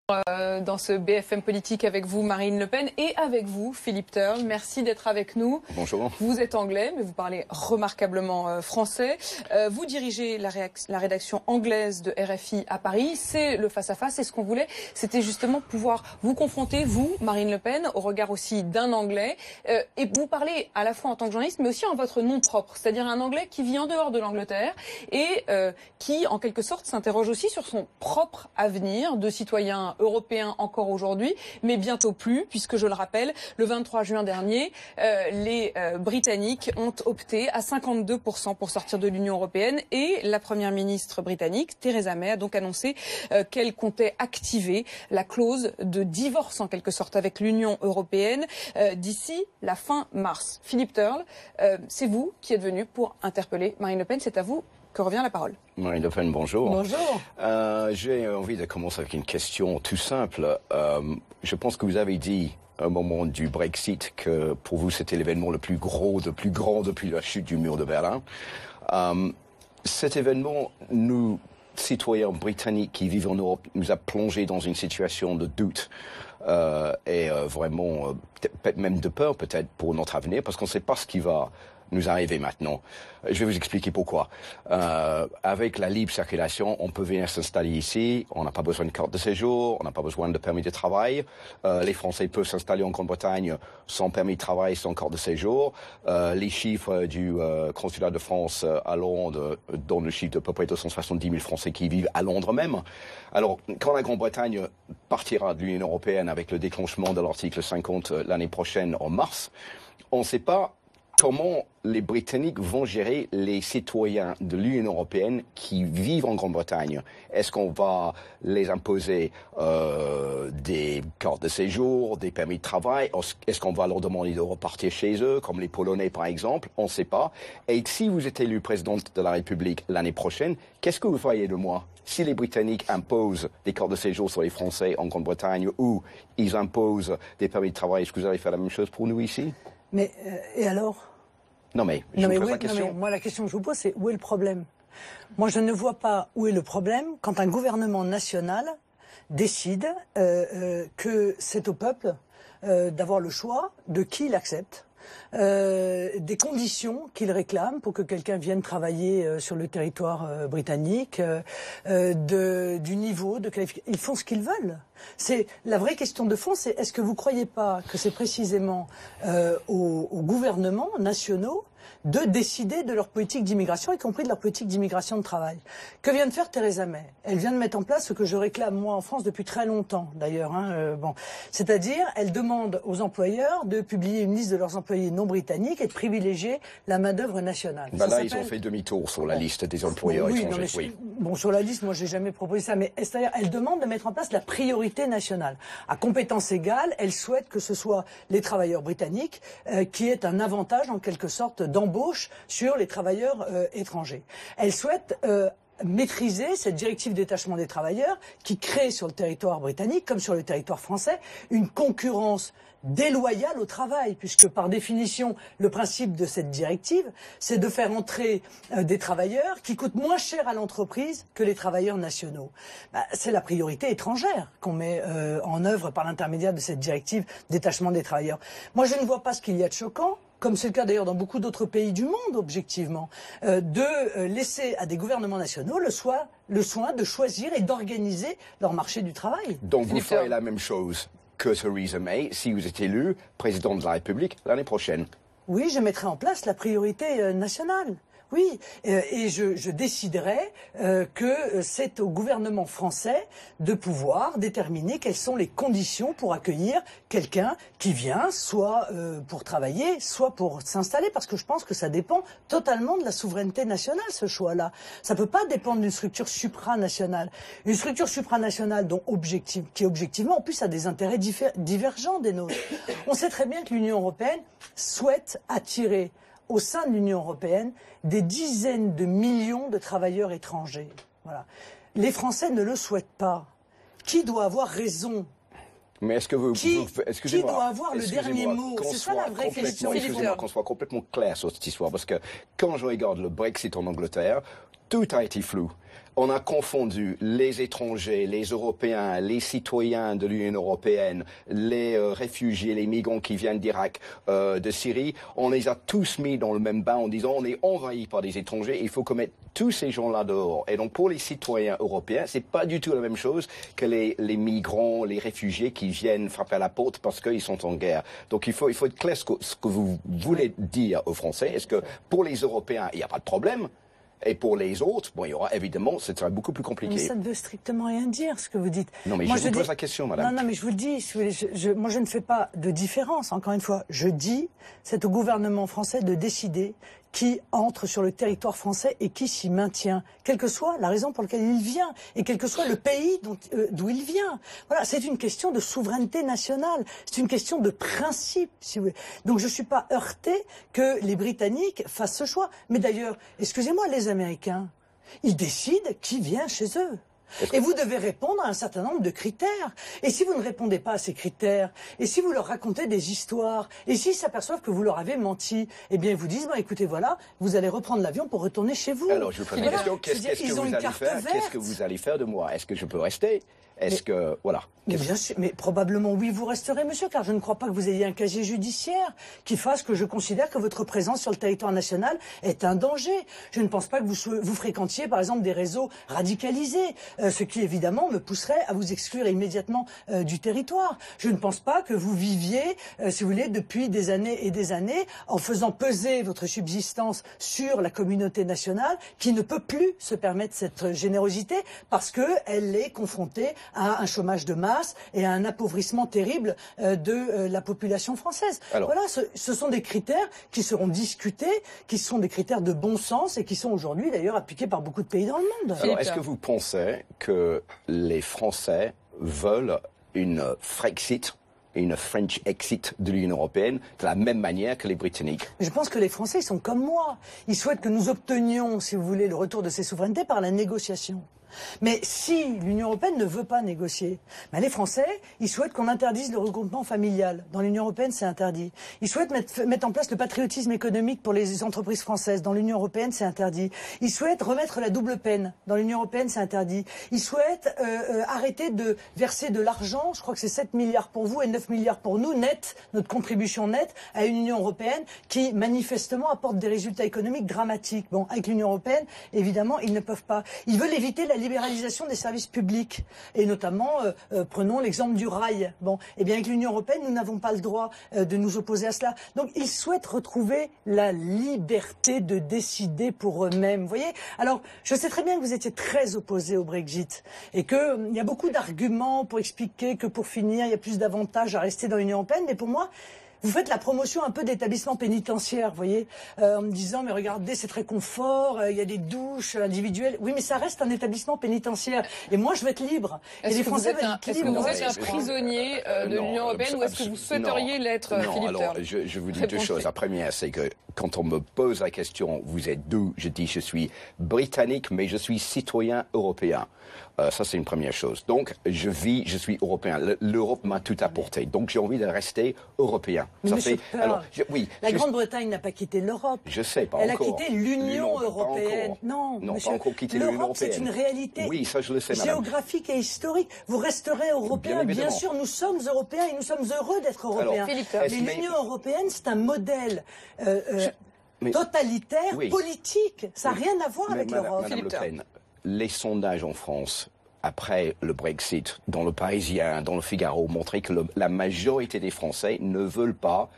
Dans ce BFM politique avec vous, Marine Le Pen, et avec vous, Philippe Turle. Merci d'être avec nous. Bonjour. Vous êtes anglais, mais vous parlez remarquablement français. Vous dirigez la rédaction anglaise de RFI à Paris. C'est le face-à-face. Et ce qu'on voulait, c'était justement pouvoir vous confronter, vous, Marine Le Pen, au regard aussi d'un anglais, et vous parler à la fois en tant que journaliste, mais aussi en votre nom propre. C'est-à-dire un anglais qui vit en dehors de l'Angleterre et qui, en quelque sorte, s'interroge aussi sur son propre avenir de citoyen européen encore aujourd'hui, mais bientôt plus, puisque je le rappelle, le 23 juin dernier, les Britanniques ont opté à 52% pour sortir de l'Union européenne, et la première ministre britannique, Theresa May, a donc annoncé qu'elle comptait activer la clause de divorce en quelque sorte avec l'Union européenne d'ici la fin mars. Philippe Turle, c'est vous qui êtes venu pour interpeller Marine Le Pen, c'est à vous que revient la parole. Marine Le Pen, bonjour. Bonjour. J'ai envie de commencer avec une question tout simple. Je pense que vous avez dit au moment du Brexit que pour vous c'était l'événement le plus gros, le plus grand depuis la chute du mur de Berlin. Cet événement, nous, citoyens britanniques qui vivent en Europe, nous a plongé dans une situation de doute et vraiment même de peur peut-être pour notre avenir, parce qu'on ne sait pas ce qui va nous arriver maintenant. Je vais vous expliquer pourquoi. Avec la libre circulation, on peut venir s'installer ici, on n'a pas besoin de carte de séjour, on n'a pas besoin de permis de travail. Les Français peuvent s'installer en Grande-Bretagne sans permis de travail, sans carte de séjour. Les chiffres du consulat de France à Londres donnent le chiffre de peu près 270 000 Français qui vivent à Londres même. Alors, quand la Grande-Bretagne partira de l'Union européenne avec le déclenchement de l'article 50 l'année prochaine en mars, on ne sait pas comment les Britanniques vont gérer les citoyens de l'Union européenne qui vivent en Grande-Bretagne. Est-ce qu'on va les imposer des cartes de séjour, des permis de travail? Est-ce qu'on va leur demander de repartir chez eux, comme les Polonais par exemple? On ne sait pas. Et si vous êtes élu présidente de la République l'année prochaine, qu'est-ce que vous feriez de moi? Si les Britanniques imposent des cartes de séjour sur les Français en Grande-Bretagne, ou ils imposent des permis de travail, est-ce que vous allez faire la même chose pour nous ici? Mais, et alors? Non mais, je vous pose la question. Non mais, moi la question que je vous pose, c'est où est le problème? Moi je ne vois pas où est le problème quand un gouvernement national décide que c'est au peuple d'avoir le choix de qui il accepte. Des conditions qu'il réclame pour que quelqu'un vienne travailler sur le territoire britannique, du niveau de qualification. Ils font ce qu'ils veulent. C'est la vraie question de fond, c'est est-ce que vous croyez pas que c'est précisément aux gouvernements nationaux de décider de leur politique d'immigration, y compris de leur politique d'immigration de travail. Que vient de faire Theresa May? Elle vient de mettre en place ce que je réclame moi en France depuis très longtemps d'ailleurs. C'est-à-dire, elle demande aux employeurs de publier une liste de leurs employés non britanniques et de privilégier la main-d'œuvre nationale. Là, ils ont fait demi-tour sur la liste des employeurs étrangers. Bon, sur la liste, moi, j'ai jamais proposé ça, mais c'est-à-dire, elle demande de mettre en place la priorité nationale. À compétences égales, elle souhaite que ce soit les travailleurs britanniques qui aient un avantage, en quelque sorte, d'embauche sur les travailleurs étrangers. Elle souhaite maîtriser cette directive détachement des travailleurs qui crée sur le territoire britannique, comme sur le territoire français, une concurrence déloyale au travail, puisque par définition, le principe de cette directive, c'est de faire entrer des travailleurs qui coûtent moins cher à l'entreprise que les travailleurs nationaux. C'est la priorité étrangère qu'on met en œuvre par l'intermédiaire de cette directive détachement des travailleurs. Moi, je ne vois pas ce qu'il y a de choquant, comme c'est le cas d'ailleurs dans beaucoup d'autres pays du monde, objectivement, de laisser à des gouvernements nationaux le soin de choisir et d'organiser leur marché du travail. Donc vous ferez la même chose que Theresa May si vous êtes élu président de la République l'année prochaine? Oui, je mettrai en place la priorité nationale. Oui, et je déciderai que c'est au gouvernement français de pouvoir déterminer quelles sont les conditions pour accueillir quelqu'un qui vient, soit pour travailler, soit pour s'installer, parce que je pense que ça dépend totalement de la souveraineté nationale, ce choix-là. Ça peut pas dépendre d'une structure supranationale. Une structure supranationale qui objectivement, en plus, a des intérêts divergents des nôtres. On sait très bien que l'Union européenne souhaite attirer au sein de l'Union européenne des dizaines de millions de travailleurs étrangers. Voilà. Les Français ne le souhaitent pas. Qui doit avoir raison? Mais est-ce que vous... Qui doit avoir le dernier mot? C'est ça la vraie question. Excusez-moi qu'on soit complètement clair sur cette histoire, parce que quand je regarde le Brexit en Angleterre, tout a été flou. On a confondu les étrangers, les Européens, les citoyens de l'Union européenne, les réfugiés, les migrants qui viennent d'Irak, de Syrie. On les a tous mis dans le même bain en disant on est envahi par des étrangers, il faut qu'on mette tous ces gens-là dehors. Et donc pour les citoyens européens, c'est pas du tout la même chose que les migrants, les réfugiés qui viennent frapper à la porte parce qu'ils sont en guerre. Donc il faut être clair ce que vous voulez dire aux Français. Est-ce que pour les Européens, il n'y a pas de problème? Et pour les autres, bon, il y aura évidemment, ce sera beaucoup plus compliqué. Mais ça ne veut strictement rien dire, ce que vous dites. Non, mais moi, je vous pose la question, madame. Non, mais je vous le dis, moi je ne fais pas de différence, encore une fois. Je dis, c'est au gouvernement français de décider qui entre sur le territoire français et qui s'y maintient, quelle que soit la raison pour laquelle il vient, et quel que soit le pays d'où il vient. Voilà, c'est une question de souveraineté nationale, c'est une question de principe, si vous voulez. Donc je ne suis pas heurté que les Britanniques fassent ce choix. Mais d'ailleurs, excusez-moi, les Américains, ils décident qui vient chez eux. Et vous devez répondre à un certain nombre de critères. Et si vous ne répondez pas à ces critères, et si vous leur racontez des histoires, et s'ils s'aperçoivent que vous leur avez menti, eh bien ils vous disent, écoutez, voilà, vous allez reprendre l'avion pour retourner chez vous. Alors je vous pose la question, qu'est-ce que vous allez faire de moi? Est-ce que je peux rester? Est-ce que, voilà. Mais bien sûr, mais probablement oui, vous resterez, monsieur, car je ne crois pas que vous ayez un casier judiciaire qui fasse que je considère que votre présence sur le territoire national est un danger. Je ne pense pas que vous fréquentiez, par exemple, des réseaux radicalisés, ce qui, évidemment, me pousserait à vous exclure immédiatement du territoire. Je ne pense pas que vous viviez, si vous voulez, depuis des années et des années, en faisant peser votre subsistance sur la communauté nationale, qui ne peut plus se permettre cette générosité, parce qu'elle est confrontée à un chômage de masse et à un appauvrissement terrible de la population française. Alors, voilà, ce sont des critères qui seront discutés, qui sont des critères de bon sens et qui sont aujourd'hui d'ailleurs appliqués par beaucoup de pays dans le monde. Alors, est-ce que vous pensez que les Français veulent une Frexit et une French exit de l'Union européenne de la même manière que les Britanniques? Je pense que les Français, ils sont comme moi. Ils souhaitent que nous obtenions, si vous voulez, le retour de ces souverainetés par la négociation. Mais si l'Union européenne ne veut pas négocier, les Français, ils souhaitent qu'on interdise le regroupement familial. Dans l'Union européenne, c'est interdit. Ils souhaitent mettre en place le patriotisme économique pour les entreprises françaises. Dans l'Union européenne, c'est interdit. Ils souhaitent remettre la double peine. Dans l'Union européenne, c'est interdit. Ils souhaitent arrêter de verser de l'argent, je crois que c'est 7 milliards pour vous et 9 milliards pour nous, net, notre contribution nette à une Union européenne qui, manifestement, apporte des résultats économiques dramatiques. Bon, avec l'Union européenne, évidemment, ils ne peuvent pas. Ils veulent éviter la libéralisation des services publics, et notamment, prenons l'exemple du rail. Bon, eh bien avec l'Union européenne, nous n'avons pas le droit de nous opposer à cela. Donc ils souhaitent retrouver la liberté de décider pour eux-mêmes. Vous voyez? Alors, je sais très bien que vous étiez très opposés au Brexit, et qu'il y a beaucoup d'arguments pour expliquer que pour finir, il y a plus d'avantages à rester dans l'Union européenne, mais pour moi, vous faites la promotion un peu d'établissements pénitentiaires, vous voyez, en me disant, mais regardez, c'est très confort, il y a des douches individuelles. Oui, mais ça reste un établissement pénitancière. Et moi, je veux être libre. Et les Français veulent être libres. Est-ce que vous êtes un prisonnier de l'Union européenne ou est-ce que vous souhaiteriez l'être, Philippe Turle? Alors, je vous dis deux choses. La première, c'est que quand on me pose la question, vous êtes d'où? Je dis, je suis britannique, mais je suis citoyen européen. Ça, c'est une première chose. Donc, je suis européen. L'Europe m'a tout apporté. Donc, j'ai envie de rester européen. Mais ça fait. Alors, la Grande-Bretagne n'a pas quitté l'Europe. Je sais, pas Elle encore. Elle a quitté l'Union européenne. Non, monsieur, pas encore quitté l'Union européenne. C'est une réalité. Oui, ça, je le sais, madame. Géographique et historique. Vous resterez européen. Bien sûr, nous sommes européens et nous sommes heureux d'être européens. Alors, mais l'Union européenne, c'est un modèle totalitaire, politique. Ça n'a rien à voir avec l'Europe. Madame Le Pen, les sondages en France, après le Brexit, dans le Parisien, dans le Figaro, montraient que la majorité des Français ne veulent pas,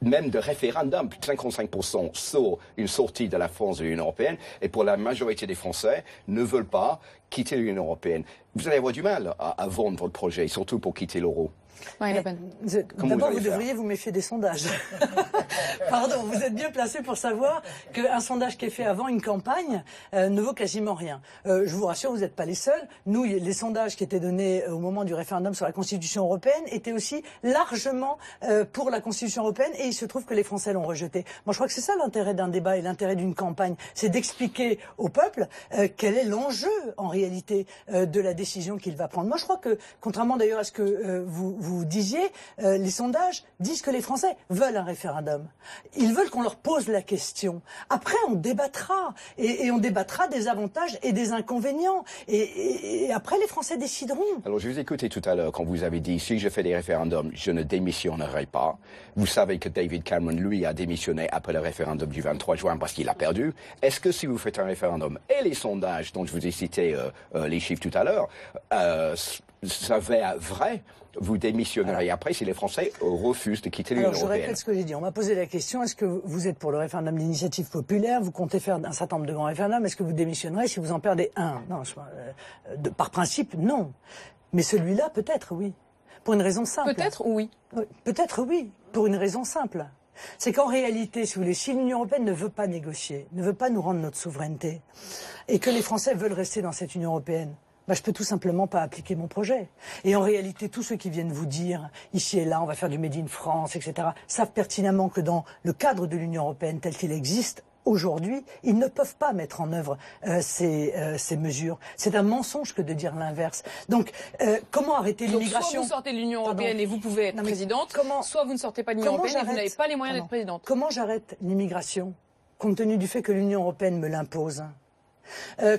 même de référendum, plus de 55% sur une sortie de la France de l'Union européenne, et pour la majorité des Français, ne veulent pas quitter l'Union européenne. Vous allez avoir du mal à vendre votre projet, surtout pour quitter l'euro. D'abord, vous devriez vous méfier des sondages. Pardon, vous êtes bien placé pour savoir qu'un sondage qui est fait avant une campagne ne vaut quasiment rien. Je vous rassure, vous n'êtes pas les seuls. Nous, les sondages qui étaient donnés au moment du référendum sur la Constitution européenne étaient aussi largement pour la Constitution européenne, et il se trouve que les Français l'ont rejeté. Moi, je crois que c'est ça l'intérêt d'un débat et l'intérêt d'une campagne, c'est d'expliquer au peuple quel est l'enjeu, en réalité, de la décision qu'il va prendre. Moi, je crois que, contrairement d'ailleurs à ce que vous vous disiez, les sondages disent que les Français veulent un référendum. Ils veulent qu'on leur pose la question. Après, on débattra. Et on débattra des avantages et des inconvénients. Et après, les Français décideront. Alors, je vous ai écouté tout à l'heure quand vous avez dit, si je fais des référendums, je ne démissionnerai pas. Vous savez que David Cameron, lui, a démissionné après le référendum du 23 juin parce qu'il a perdu. Est-ce que si vous faites un référendum et les sondages dont je vous ai cité les chiffres tout à l'heure, s'avèrent vrai, vous démissionneriez après si les Français refusent de quitter l'Union européenne? Je répète ce que j'ai dit. On m'a posé la question, est-ce que vous êtes pour le référendum d'initiative populaire? Vous comptez faire un certain nombre de grands référendums? Est-ce que vous démissionnerez si vous en perdez un? Non, par principe, non. Mais celui-là, peut-être, oui. Pour une raison simple. Peut-être oui. Peut-être oui, pour une raison simple. C'est qu'en réalité, si vous voulez, si l'Union européenne ne veut pas négocier, ne veut pas nous rendre notre souveraineté, et que les Français veulent rester dans cette Union européenne, je peux tout simplement pas appliquer mon projet. Et en réalité, tous ceux qui viennent vous dire, ici et là, on va faire du Made in France, etc., savent pertinemment que dans le cadre de l'Union européenne tel qu'il existe, aujourd'hui, ils ne peuvent pas mettre en œuvre ces mesures. C'est un mensonge que de dire l'inverse. Donc, comment arrêter l'immigration? Soit vous sortez de l'Union européenne et vous pouvez être présidente, soit vous ne sortez pas de l'Union européenne et vous n'avez pas les moyens d'être présidente. Comment j'arrête l'immigration, compte tenu du fait que l'Union européenne me l'impose?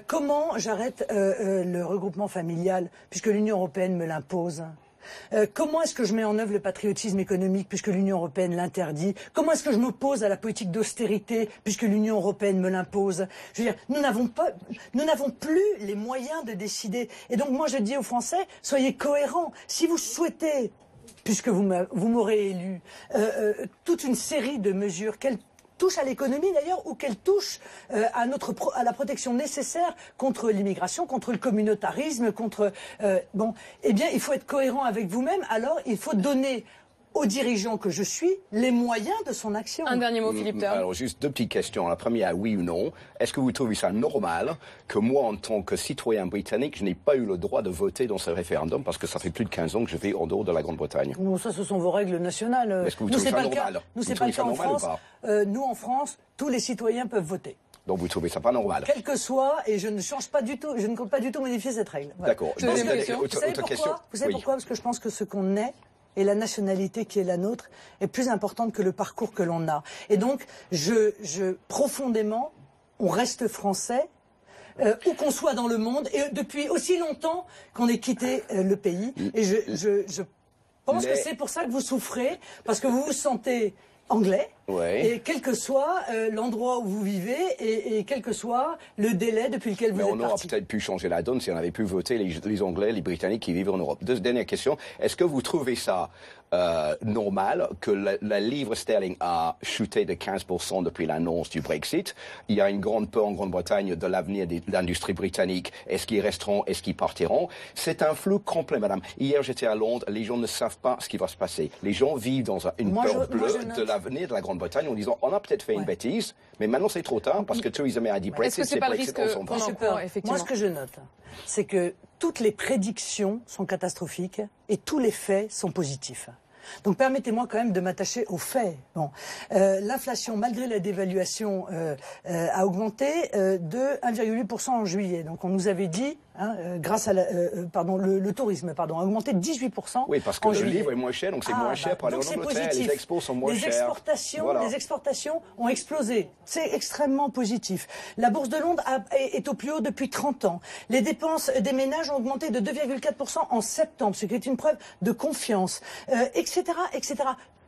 Comment j'arrête le regroupement familial, puisque l'Union européenne me l'impose? Comment est-ce que je mets en œuvre le patriotisme économique puisque l'Union européenne l'interdit? Comment est-ce que je m'oppose à la politique d'austérité puisque l'Union européenne me l'impose? Je veux dire, nous n'avons plus les moyens de décider. Et donc moi je dis aux Français, soyez cohérents. Si vous souhaitez, puisque vous m'aurez élu, toute une série de mesures, qu'elles touche à l'économie d'ailleurs, ou qu'elle touche à la protection nécessaire contre l'immigration, contre le communautarisme, contre... eh bien, il faut être cohérent avec vous-même, alors il faut donner aux dirigeants que je suis les moyens de son action. Un dernier mot, Philippe Turn. Alors, juste deux petites questions. La première, oui ou non. Est-ce que vous trouvez ça normal que moi, en tant que citoyen britannique, je n'ai pas eu le droit de voter dans ce référendum parce que ça fait plus de 15 ans que je vis en dehors de la Grande-Bretagne? Non, ça, ce sont vos règles nationales. Est-ce que vous trouvez ça normal? Nous, c'est pas le cas en France. Nous, en France, tous les citoyens peuvent voter. Donc, vous trouvez ça pas normal? Quel que soit, et je ne change pas du tout, je ne compte pas du tout modifier cette règle. Voilà. D'accord. Vous savez pourquoi? Parce que je pense que ce qu'on est, et la nationalité qui est la nôtre est plus importante que le parcours que l'on a. Et donc, profondément, on reste français, où qu'on soit dans le monde, et depuis aussi longtemps qu'on ait quitté le pays. Et je pense que c'est pour ça que vous souffrez, parce que vous vous sentez anglais, et quel que soit l'endroit où vous vivez, et quel que soit le délai depuis lequel vous êtes parti. Mais on aurait peut-être pu changer la donne si on avait pu voter les Anglais, les Britanniques qui vivent en Europe. Dernière question, est-ce que vous trouvez ça normal que la livre sterling a chuté de 15% depuis l'annonce du Brexit? Il y a une grande peur en Grande-Bretagne de l'avenir de l'industrie britannique. Est-ce qu'ils resteront? Est-ce qu'ils partiront? C'est un flou complet, madame. Hier, j'étais à Londres. Les gens ne savent pas ce qui va se passer. Les gens vivent dans une peur bleue de l'avenir de la Grande-Bretagne en disant on a peut-être fait une bêtise, mais maintenant c'est trop tard parce que Theresa May a dit Brexit, c'est Brexit, on s'en bat. Moi, ce que je note, c'est que toutes les prédictions sont catastrophiques et tous les faits sont positifs. Donc permettez-moi quand même de m'attacher aux faits. Bon, l'inflation, malgré la dévaluation, a augmenté de 1,8% en juillet. Donc on nous avait dit, grâce à le tourisme, a augmenté de 18%. Oui, parce que le livre est moins cher, donc c'est moins cher pour aller en Angleterre. Les expos sont moins chers. Les exportations ont explosé. C'est extrêmement positif. La bourse de Londres est au plus haut depuis 30 ans. Les dépenses des ménages ont augmenté de 2,4% en septembre, ce qui est une preuve de confiance, etc., etc.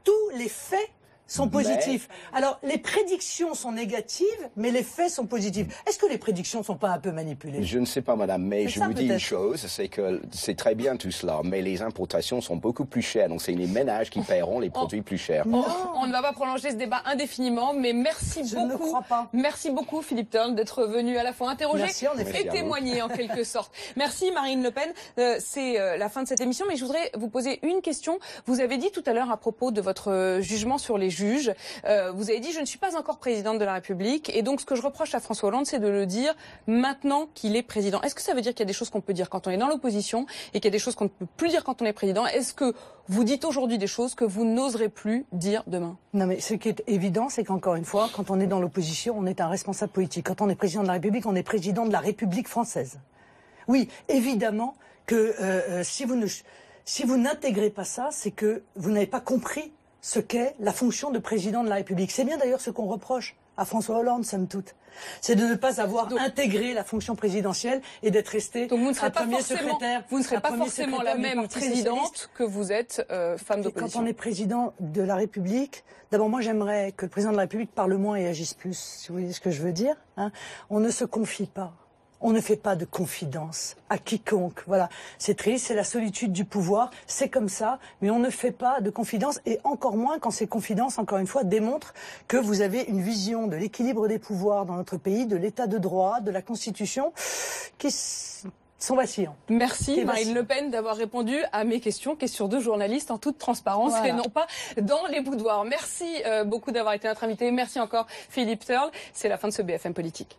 Tous les faits sont positifs. Alors, les prédictions sont négatives, mais les faits sont positifs. Est-ce que les prédictions ne sont pas un peu manipulées? Je ne sais pas, madame, mais je vous dis une chose, c'est que c'est très bien tout cela, mais les importations sont beaucoup plus chères, donc c'est les ménages qui paieront les produits plus chers. On ne va pas prolonger ce débat indéfiniment, mais merci beaucoup. Je ne crois pas. Merci beaucoup, Philippe Turn, d'être venu à la fois interroger et témoigner en quelque sorte. Merci, Marine Le Pen. C'est la fin de cette émission, mais je voudrais vous poser une question. Vous avez dit tout à l'heure à propos de votre jugement sur les juges, vous avez dit je ne suis pas encore présidente de la République et donc ce que je reproche à François Hollande c'est de le dire maintenant qu'il est président. Est-ce que ça veut dire qu'il y a des choses qu'on peut dire quand on est dans l'opposition et qu'il y a des choses qu'on ne peut plus dire quand on est président? Est-ce que vous dites aujourd'hui des choses que vous n'oserez plus dire demain? Non mais ce qui est évident c'est qu'encore une fois quand on est dans l'opposition on est un responsable politique. Quand on est président de la République on est président de la République française. Oui, évidemment que si vous ne... Si vous n'intégrez pas ça, c'est que vous n'avez pas compris ce qu'est la fonction de président de la République. C'est bien d'ailleurs ce qu'on reproche à François Hollande, somme toute. C'est de ne pas avoir intégré la fonction présidentielle et d'être resté donc vous ne serez un pas premier forcément, secrétaire. Vous ne serez pas forcément la même présidente que vous êtes femme d'opposition. Quand on est président de la République, d'abord moi j'aimerais que le président de la République parle moins et agisse plus, si vous voyez ce que je veux dire. Hein. On ne se confie pas. On ne fait pas de confidence à quiconque. Voilà, c'est triste, c'est la solitude du pouvoir, c'est comme ça, mais on ne fait pas de confidence, et encore moins quand ces confidences, encore une fois, démontrent que vous avez une vision de l'équilibre des pouvoirs dans notre pays, de l'état de droit, de la Constitution, qui sont vacillants. Merci Marine Le Pen d'avoir répondu à mes questions de journalistes en toute transparence et non pas dans les boudoirs. Merci beaucoup d'avoir été notre invité. Merci encore Philippe Turle. C'est la fin de ce BFM Politique.